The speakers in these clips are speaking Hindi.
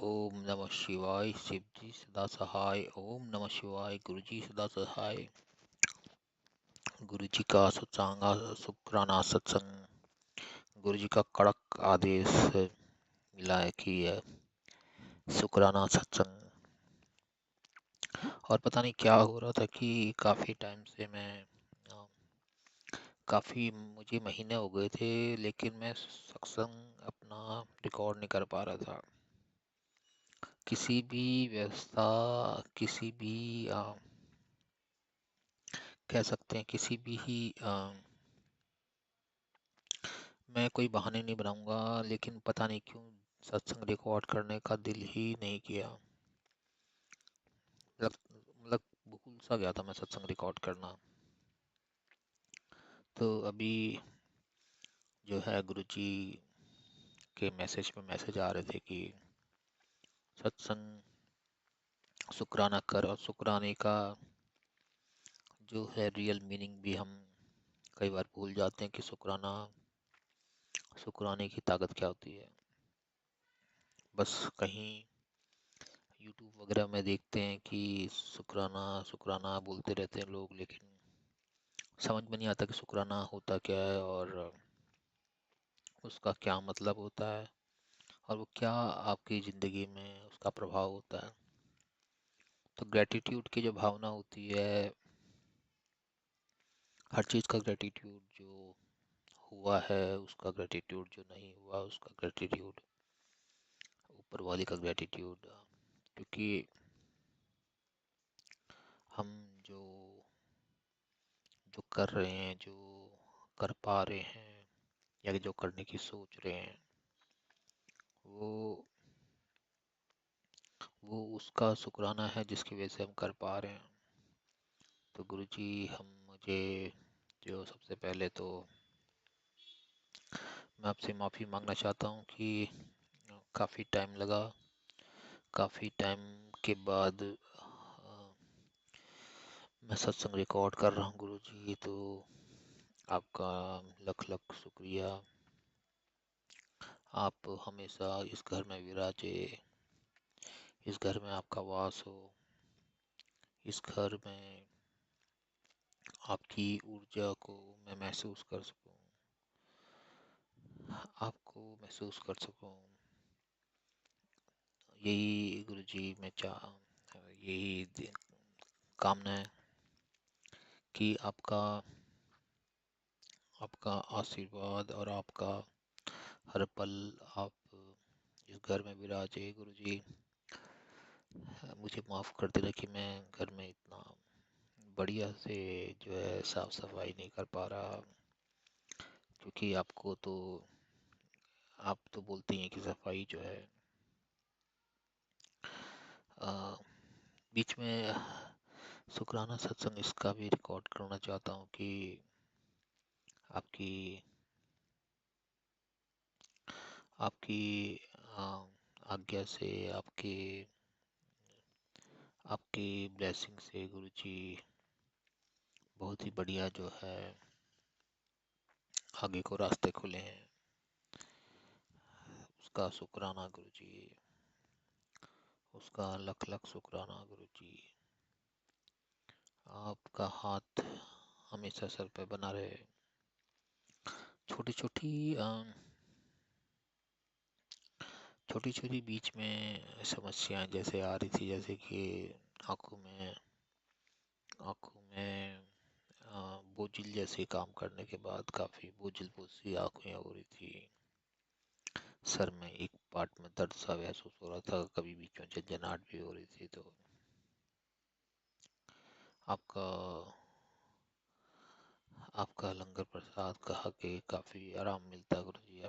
ओम नमः शिवाय। शिव जी सदा सहाय। ओम नमः शिवाय। गुरु जी सदा सहाय। गुरु जी का सत्संग, शुक्राना सत्संग। गुरु जी का कड़क आदेश मिला है कि शुक्राना सत्संग। और पता नहीं क्या हो रहा था कि काफ़ी टाइम से मैं काफ़ी मुझे महीने हो गए थे, लेकिन मैं सत्संग अपना रिकॉर्ड नहीं कर पा रहा था। किसी भी व्यवस्था, किसी भी कह सकते हैं किसी भी मैं कोई बहाने नहीं बनाऊंगा, लेकिन पता नहीं क्यों सत्संग रिकॉर्ड करने का दिल ही नहीं किया। मतलब भूल सा गया था मैं सत्संग रिकॉर्ड करना। तो अभी जो है गुरु जी के मैसेज पे मैसेज आ रहे थे कि सत्संग शुक्राना कर, और शुक्राने का जो है रियल मीनिंग भी हम कई बार भूल जाते हैं कि शुक्राने की ताकत क्या होती है। बस कहीं यूट्यूब वगैरह में देखते हैं कि शुक्राना शुक्राना बोलते रहते हैं लोग, लेकिन समझ में नहीं आता कि शुक्राना होता क्या है और उसका क्या मतलब होता है, और वो क्या आपकी ज़िंदगी में उसका प्रभाव होता है। तो ग्रेटिट्यूड की जो भावना होती है, हर चीज़ का ग्रेटिट्यूड, जो हुआ है उसका ग्रेटिट्यूड, जो नहीं हुआ उसका ग्रेटिट्यूड, ऊपर वाले का ग्रेटिट्यूड। क्योंकि हम जो जो कर रहे हैं, जो कर पा रहे हैं, या जो करने की सोच रहे हैं, वो वो उसका शुक्राना है जिसकी वजह से हम कर पा रहे हैं। तो गुरु जी, हम मुझे जो सबसे पहले तो मैं आपसे माफ़ी मांगना चाहता हूँ कि काफ़ी टाइम लगा, काफ़ी टाइम के बाद मैं सत्संग रिकॉर्ड कर रहा हूँ गुरु जी। तो आपका लख लख शुक्रिया। आप हमेशा इस घर में विराजे, इस घर में आपका वास हो, इस घर में आपकी ऊर्जा को मैं महसूस कर सकूं, आपको महसूस कर सकूं। यही गुरु जी मैं यही कामना है कि आपका आपका आशीर्वाद और आपका हर पल आप इस घर में विराजे गुरु जी। मुझे माफ़ कर देना कि मैं घर में इतना बढ़िया से जो है साफ सफाई नहीं कर पा रहा, क्योंकि आप तो बोलते हैं कि सफाई जो है अ, बीच में शुक्राना सत्संग इसका भी रिकॉर्ड करना चाहता हूँ कि आपकी आपकी अ, आज्ञा से, आपकी ब्लेसिंग से गुरु जी बहुत ही बढ़िया जो है आगे को रास्ते खुले हैं। उसका शुक्राना गुरु जी, उसका लख लख शुक्राना गुरु जी। आपका हाथ हमेशा सर पे बना रहे। छोटी छोटी छोटी छोटी बीच में समस्याएं जैसे आ रही थी, जैसे कि आंखों में आंखों में बोझिल जैसे काम करने के बाद काफ़ी बोझिल सी आंखें हो रही थी। सर में एक पार्ट में दर्द सा महसूस हो रहा था, कभी बीच में झंझनाहट भी हो रही थी। तो आपका आपका लंगर प्रसाद कहा कि काफ़ी आराम मिलता गुरु जी।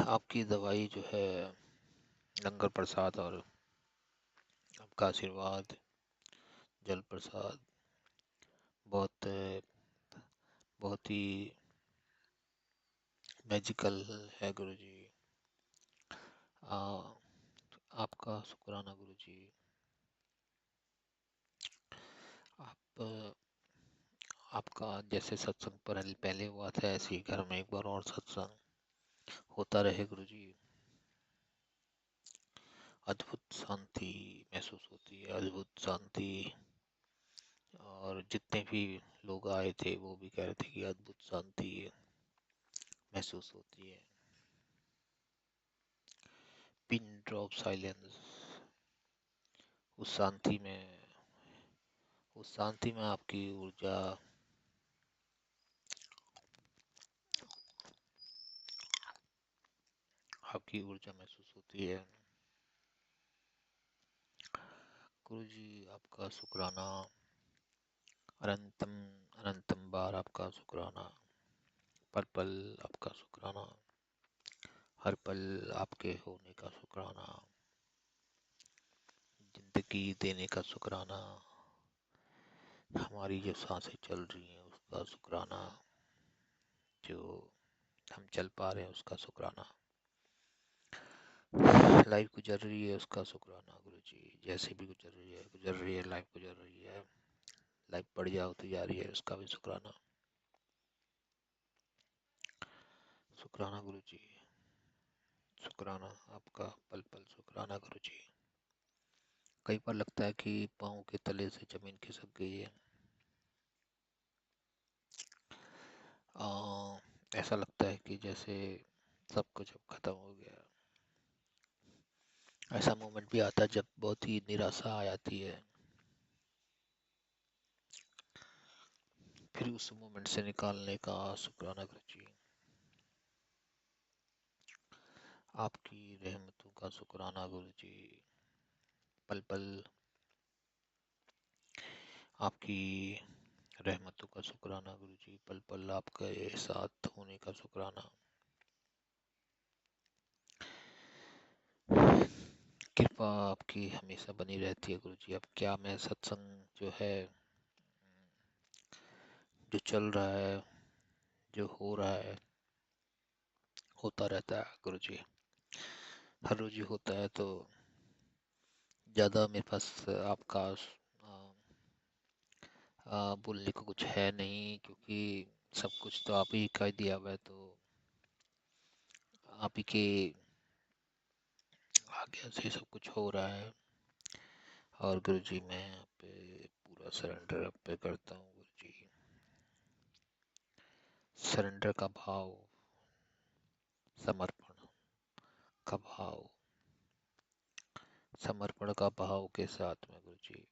आपकी दवाई जो है लंगर प्रसाद, और आपका आशीर्वाद जल प्रसाद बहुत बहुत ही मैजिकल है गुरु जी। आ, आपका शुक्राना गुरु जी। आप आपका जैसे सत्संग पर पहले हुआ था, ऐसे ही घर में एक बार और सत्संग होता रहे गुरु जी। अद्भुत शांति महसूस होती है, अद्भुत शांति। और जितने भी लोग आए थे वो भी कह रहे थे कि अद्भुत शांति महसूस होती है। पिन ड्रॉप साइलेंस, उस शांति में उस शांति में आपकी ऊर्जा महसूस होती है। गुरु जी आपका शुक्राना, अनंतम अनंतम बार आपका शुक्राना, पल पल आपका शुक्राना, हर पल आपके होने का शुक्राना, जिंदगी देने का शुक्राना, हमारी जो सांसें चल रही हैं उसका शुक्राना, जो हम चल पा रहे हैं उसका शुक्राना, लाइफ गुजर रही है उसका शुक्राना। गुरु जी जैसे भी गुजर रही है लाइफ गुजर रही है, लाइफ बढ़ जाओ तो जा रही है उसका भी शुक्राना। शुक्राना गुरु जी, शुक्राना आपका, पल पल शुक्राना गुरु जी। कई बार लगता है कि पाँव के तले से जमीन खिसक गई है। ऐसा लगता है कि जैसे सब कुछ अब खत्म हो गया। ऐसा मोमेंट भी आता है जब बहुत ही निराशा आ जाती है। फिर उस मोमेंट से निकालने का शुक्राना गुरु जी, आपकी रहमतों का शुक्राना गुरु जी, पल पल आपकी रहमतों का शुक्राना गुरु जी, पल पल आपके साथ होने का शुक्राना। कृपा आपकी हमेशा बनी रहती है गुरु जी। अब क्या मैं सत्संग जो है, जो चल रहा है, जो हो रहा है, होता रहता है गुरु जी, हर रोज ही होता है। तो ज़्यादा मेरे पास आपका बोलने को कुछ है नहीं, क्योंकि सब कुछ तो आप ही का ही दिया हुआ है। तो आप ही के आज्ञा से सब कुछ हो रहा है। और गुरु जी मैं आप पे पूरा सरेंडर आप पे करता हूँ गुरु जी। सरेंडर का भाव, समर्पण का भाव, समर्पण का भाव के साथ में गुरु जी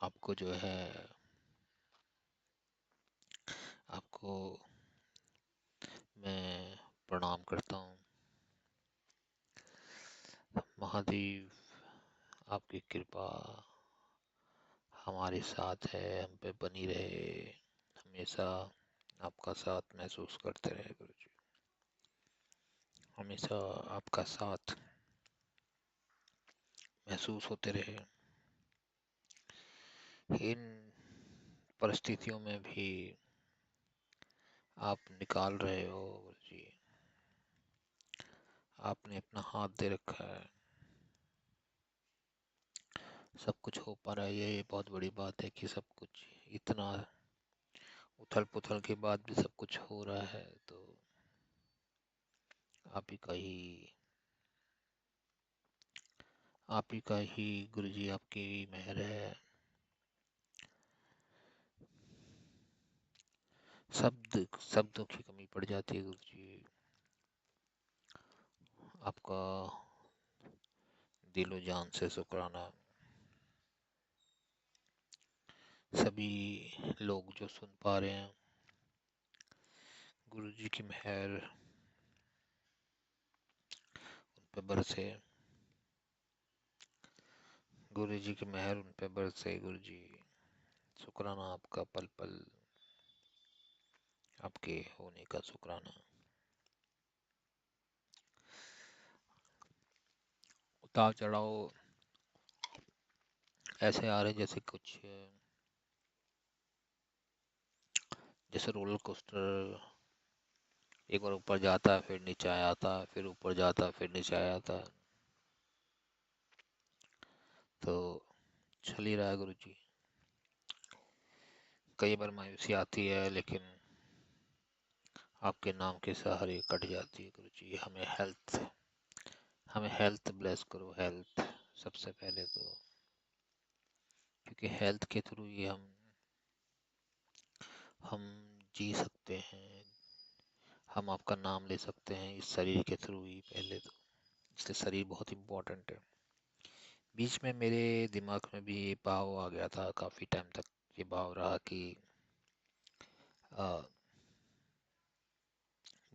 आपको जो है, आपको मैं प्रणाम करता हूँ। महादेव आपकी कृपा हमारे साथ है, हम पे बनी रहे, हमेशा आपका साथ महसूस करते रहे गुरु जी, हमेशा आपका साथ महसूस होते रहे। इन परिस्थितियों में भी आप निकाल रहे हो गुरु जी, आपने अपना हाथ दे रखा है, सब कुछ हो पा रहा है। ये बहुत बड़ी बात है कि सब कुछ, इतना उथल पुथल के बाद भी सब कुछ हो रहा है। तो आप ही का ही आप ही का ही गुरु जी, आपकी मेहर है। शब्दों की कमी पड़ जाती है गुरु जी। आपका दिलो जान से शुक्राना। सभी लोग जो सुन पा रहे हैं, गुरु जी की मेहर उन पे बरसे, गुरु जी की मेहर उन पे बरसे गुरु जी। शुक्राना आपका, पल पल आपके होने का शुक्राना। उतार चढ़ाव ऐसे आ रहे जैसे कुछ, जैसे रोलर कोस्टर, एक बार ऊपर जाता है फिर नीचे आ जाता है, फिर ऊपर जाता है फिर नीचे आ जाता है। तो चल ही रहा है गुरु जी। कई बार मायूसी आती है, लेकिन आपके नाम के सहारे कट जाती है गुरु जी। हमें हेल्थ ब्लेस करो, हेल्थ सबसे पहले तो, क्योंकि हेल्थ के थ्रू ही हम जी सकते हैं, हम आपका नाम ले सकते हैं इस शरीर के थ्रू ही पहले तो। इसलिए शरीर बहुत इम्पोर्टेंट है। बीच में मेरे दिमाग में भी ये भाव आ गया था, काफ़ी टाइम तक ये भाव रहा कि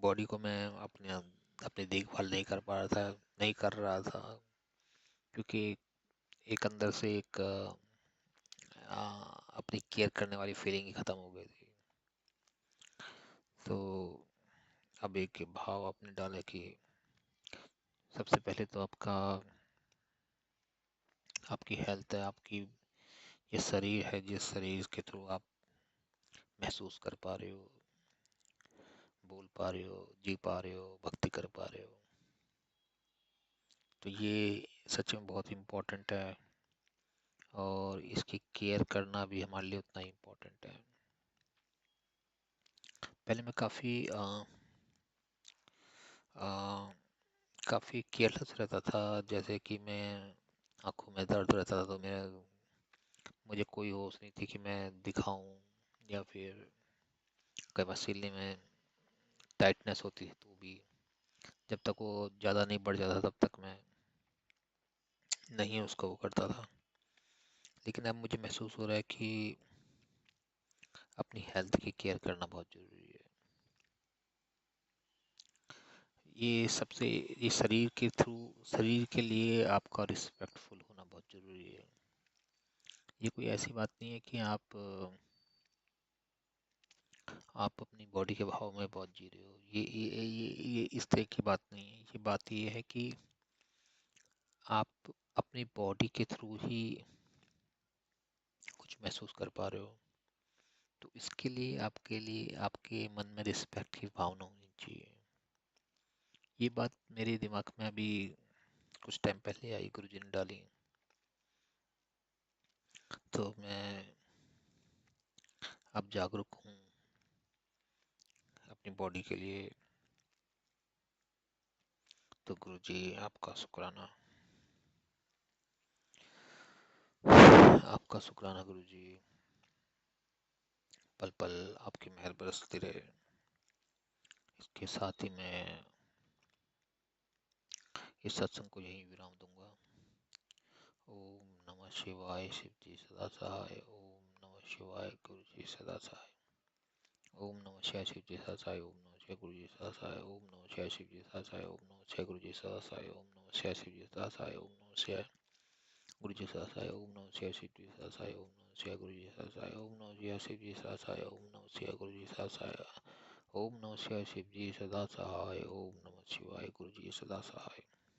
बॉडी को मैं अपनी देखभाल नहीं कर पा रहा था, नहीं कर रहा था, क्योंकि एक अंदर से एक अपनी केयर करने वाली फीलिंग ही ख़त्म हो गई थी। तो अब एक भाव आपने डाला कि सबसे पहले तो आपकी हेल्थ है, आपकी ये शरीर है, जिस शरीर के थ्रू आप महसूस कर पा रहे हो, बोल पा रहे हो, जी पा रहे हो, भक्ति कर पा रहे हो, तो ये सच में बहुत इम्पोर्टेंट है। और इसकी केयर करना भी हमारे लिए उतना ही इम्पोर्टेंट है। पहले मैं काफ़ी केयरलेस रहता था, जैसे कि मैं आंखों में दर्द रहता था तो मुझे कोई होश नहीं थी कि मैं दिखाऊं, या फिर कई बार सीने में टाइटनेस होती थी तो भी जब तक वो ज़्यादा नहीं बढ़ जाता तब तक मैं नहीं उसको वो करता था। लेकिन अब मुझे महसूस हो रहा है कि अपनी हेल्थ की केयर करना बहुत ज़रूरी है। ये शरीर के थ्रू, शरीर के लिए आपका रिस्पेक्टफुल होना बहुत ज़रूरी है। ये कोई ऐसी बात नहीं है कि आप अपनी बॉडी के भाव में बहुत जी रहे हो। ये इस तरह की बात नहीं है। ये बात ये है कि आप अपनी बॉडी के थ्रू ही कुछ महसूस कर पा रहे हो, तो इसके लिए आपके मन में रिस्पेक्ट की भावना होनी चाहिए। ये बात मेरे दिमाग में अभी कुछ टाइम पहले आई, गुरुजी ने डाली, तो मैं अब जागरूक हूँ अपनी बॉडी के लिए। तो गुरुजी आपका शुक्राना, आपका शुक्राना गुरुजी। पल पल आपकी मेहर बरसती रहे। इसके साथ ही मैं इस सत्संग को यहीं विराम दूंगा। ओम नमः शिवाय, शिव जी सदा सहाय। ओम नमः शिवाय, गुरु जी सदा सहाय। ओम नमः शिवाय, शिव जी सदा सहाय। ओम नमः शिवाय, गुरु जी सदा सहाय। ओम नमः शिवाय, शिव जी सदा सहाय। ओम नमः शिवाय, गुरु जी सदा सहाय। ओम नमः शिवाय, शिव जी सदा सहाय। ओम नमः शिवाय, गुरु जी सदा सहाय। ओम नमः शिवाय, शिव जी सदा सहाय। ओम नमः शिवाय, गुरु जी सदा सहाय। ओम नमः शिवाय, शिव जी सदा सहाय। ओम नमः शिवाय, गुरु जी सदा सहाय। ओम नमः शिवाय, शिव जी सदा सहाय। ओम नमः शिवाय, गुरु जी सदा सहाय।